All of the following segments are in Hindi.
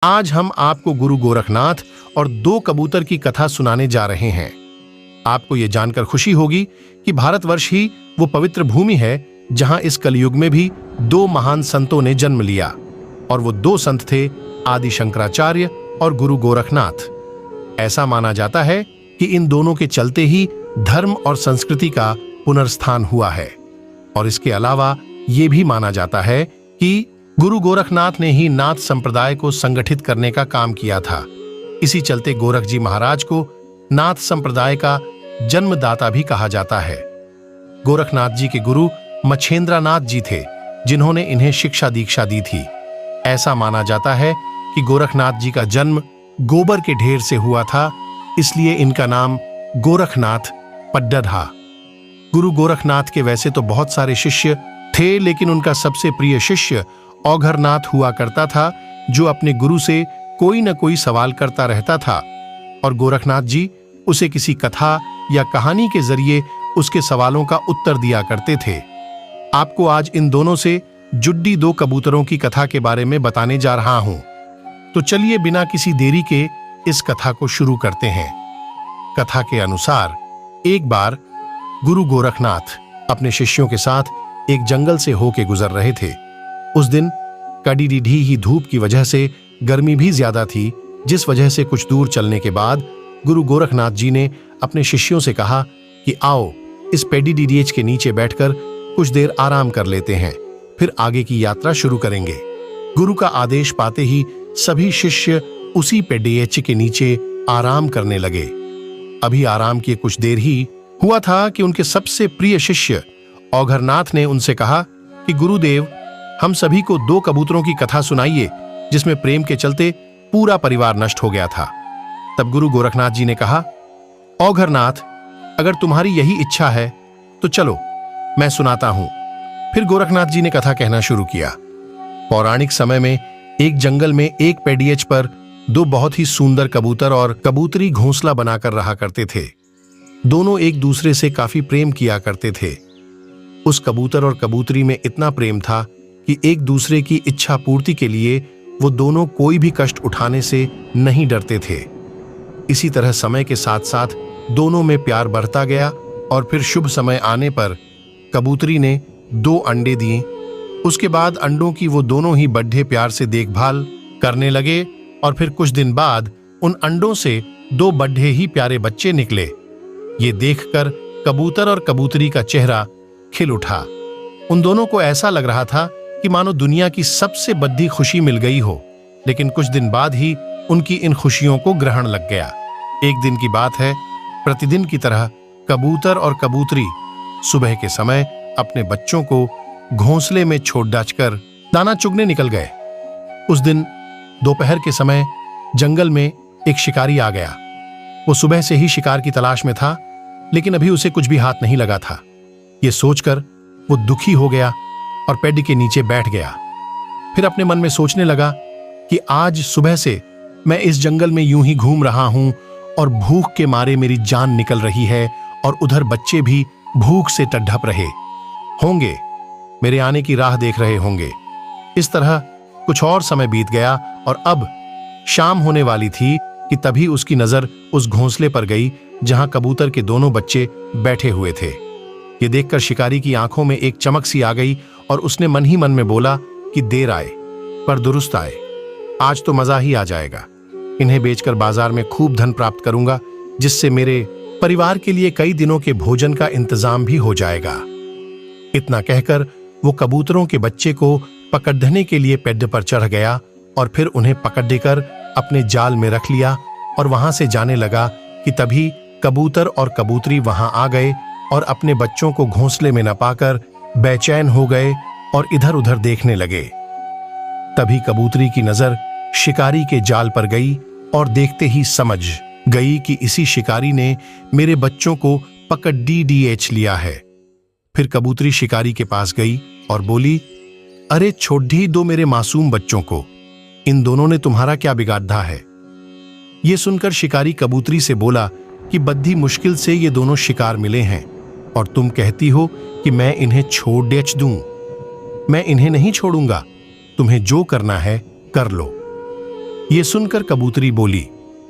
आज हम आपको गुरु गोरखनाथ और दो कबूतर की कथा सुनाने जा रहे हैं। आपको यह जानकर खुशी होगी कि भारतवर्ष ही वो पवित्र भूमि है जहां इस कलयुग में भी दो महान संतों ने जन्म लिया, और वो दो संत थे आदि शंकराचार्य और गुरु गोरखनाथ। ऐसा माना जाता है कि इन दोनों के चलते ही धर्म और संस्कृति का पुनर्स्थान हुआ है, और इसके अलावा ये भी माना जाता है कि गुरु गोरखनाथ ने ही नाथ संप्रदाय को संगठित करने का काम किया था। इसी चलते गोरख जी महाराज को नाथ संप्रदाय का जन्मदाता भी कहा जाता है। गोरखनाथ जी के गुरु मच्छेंद्रनाथ जी थे, जिन्होंने इन्हें शिक्षा दीक्षा दी थी। ऐसा माना जाता है कि गोरखनाथ जी का जन्म गोबर के ढेर से हुआ था, इसलिए इनका नाम गोरखनाथ पड्डा था। गुरु गोरखनाथ के वैसे तो बहुत सारे शिष्य थे, लेकिन उनका सबसे प्रिय शिष्य औघरनाथ हुआ करता था, जो अपने गुरु से कोई न कोई सवाल करता रहता था, और गोरखनाथ जी उसे किसी कथा या कहानी के जरिए उसके सवालों का उत्तर दिया करते थे। आपको आज इन दोनों से जुड्डी दो कबूतरों की कथा के बारे में बताने जा रहा हूं। तो चलिए बिना किसी देरी के इस कथा को शुरू करते हैं। कथा के अनुसार एक बार गुरु गोरखनाथ अपने शिष्यों के साथ एक जंगल से होके गुजर रहे थे। उस दिन कड़ी ही धूप की वजह से गर्मी भी ज्यादा थी, जिस वजह से कुछ दूर चलने के बाद गुरु गोरखनाथ जी ने अपने शिष्यों से कहा कि आओ इस पेडीडीडीएच के नीचे बैठकर कुछ देर आराम कर लेते हैं, फिर आगे की यात्रा शुरू करेंगे। गुरु का आदेश पाते ही सभी शिष्य उसी पेडीएच के नीचे आराम करने लगे। अभी आराम किए कुछ देर ही हुआ था कि उनके सबसे प्रिय शिष्य औघरनाथ ने उनसे कहा कि गुरुदेव, हम सभी को दो कबूतरों की कथा सुनाइए जिसमें प्रेम के चलते पूरा परिवार नष्ट हो गया था। तब गुरु गोरखनाथ जी ने कहा, औघरनाथ, अगर तुम्हारी यही इच्छा है तो चलो मैं सुनाता हूं। फिर गोरखनाथ जी ने कथा कहना शुरू किया। पौराणिक समय में एक जंगल में एक पेडीएच पर दो बहुत ही सुंदर कबूतर और कबूतरी घोंसला बनाकर रहा करते थे। दोनों एक दूसरे से काफी प्रेम किया करते थे। उस कबूतर और कबूतरी में इतना प्रेम था कि एक दूसरे की इच्छा पूर्ति के लिए वो दोनों कोई भी कष्ट उठाने से नहीं डरते थे। इसी तरह समय के साथ साथ दोनों में प्यार बढ़ता गया, और फिर शुभ समय आने पर कबूतरी ने 2 अंडे दिए। उसके बाद अंडों की वो दोनों ही बड़े प्यार से देखभाल करने लगे, और फिर कुछ दिन बाद उन अंडों से 2 बड़े ही प्यारे बच्चे निकले। ये देखकर कबूतर और कबूतरी का चेहरा खिल उठा। उन दोनों को ऐसा लग रहा था कि मानो दुनिया की सबसे बड़ी खुशी मिल गई हो। लेकिन कुछ दिन बाद ही उनकी इन खुशियों को ग्रहण लग गया। एक दिन की बात है, प्रतिदिन की तरह कबूतर और कबूतरी सुबह के समय अपने बच्चों को घोंसले में छोड़ डाचकर दाना चुगने निकल गए। उस दिन दोपहर के समय जंगल में एक शिकारी आ गया। वो सुबह से ही शिकार की तलाश में था, लेकिन अभी उसे कुछ भी हाथ नहीं लगा था। ये सोचकर वो दुखी हो गया और पेड़ के नीचे बैठ गया। फिर अपने मन में सोचने लगा कि आज सुबह से मैं इस जंगल में यूं ही घूम रहा हूं, और भूख के मारे मेरी जान निकल रही है, और उधर बच्चे भी भूख से टड्ढप रहे होंगे, मेरे आने की राह देख रहे होंगे। इस तरह कुछ और समय बीत गया, और अब शाम होने वाली थी कि तभी उसकी नजर उस घोंसले पर गई जहां कबूतर के दोनों बच्चे बैठे हुए थे। ये देखकर शिकारी की आंखों में एक चमक सी आ गई, और उसने मन ही मन में बोला कि देर आए पर दुरुस्त आए, आज तो मजा ही आ जाएगा। इन्हें बेचकर बाजार में खूब धन प्राप्त करूंगा, जिससे मेरे परिवार के लिए कई दिनों के भोजन का इंतजाम भी हो जाएगा। इतना कहकर वो कबूतरों के बच्चे को पकड़ने के लिए पेड़ पर चढ़ गया, और फिर उन्हें पकड़ देकर अपने जाल में रख लिया और वहां से जाने लगा कि तभी कबूतर और कबूतरी वहां आ गए, और अपने बच्चों को घोंसले में न पाकर बेचैन हो गए और इधर उधर देखने लगे। तभी कबूतरी की नजर शिकारी के जाल पर गई, और देखते ही समझ गई कि इसी शिकारी ने मेरे बच्चों को पकड़ डीडीएच लिया है। फिर कबूतरी शिकारी के पास गई और बोली, अरे छोड़ ही दो मेरे मासूम बच्चों को, इन दोनों ने तुम्हारा क्या बिगाड़ा है। ये सुनकर शिकारी कबूतरी से बोला कि बद्धी मुश्किल से ये दोनों शिकार मिले हैं, और तुम कहती हो कि मैं इन्हें छोड़ डेच दूं। मैं इन्हें नहीं छोड़ूंगा, तुम्हें जो करना है कर लो। ये सुनकर कबूतरी बोली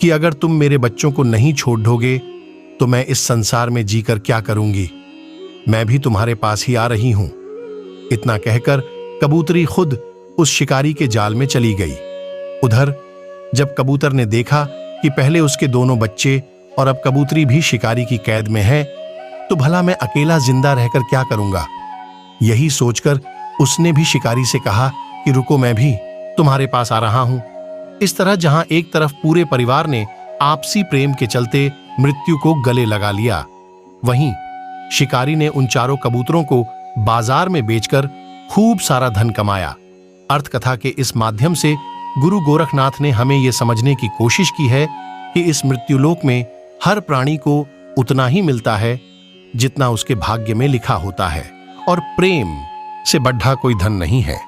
कि अगर तुम मेरे बच्चों को नहीं छोड़ दोगे तो मैं इस संसार में जीकर क्या करूंगी। मैं भी तुम्हारे पास ही आ रही हूं। इतना कहकर कबूतरी खुद उस शिकारी के जाल में चली गई। उधर जब कबूतर ने देखा कि पहले उसके दोनों बच्चे और अब कबूतरी भी शिकारी की कैद में है, तो भला मैं अकेला जिंदा रहकर क्या करूंगा। यही सोचकर उसने भी शिकारी से कहा कि रुको, मैं भी तुम्हारे पास आ रहा हूं। इस तरह जहां एक तरफ पूरे परिवार ने आपसी प्रेम के चलते मृत्यु को गले लगा लिया, वहीं शिकारी ने उन चारों कबूतरों को बाजार में बेचकर खूब सारा धन कमाया। अर्थकथा के इस माध्यम से गुरु गोरखनाथ ने हमें यह समझने की कोशिश की है कि इस मृत्युलोक में हर प्राणी को उतना ही मिलता है जितना उसके भाग्य में लिखा होता है, और प्रेम से बढ़ा कोई धन नहीं है।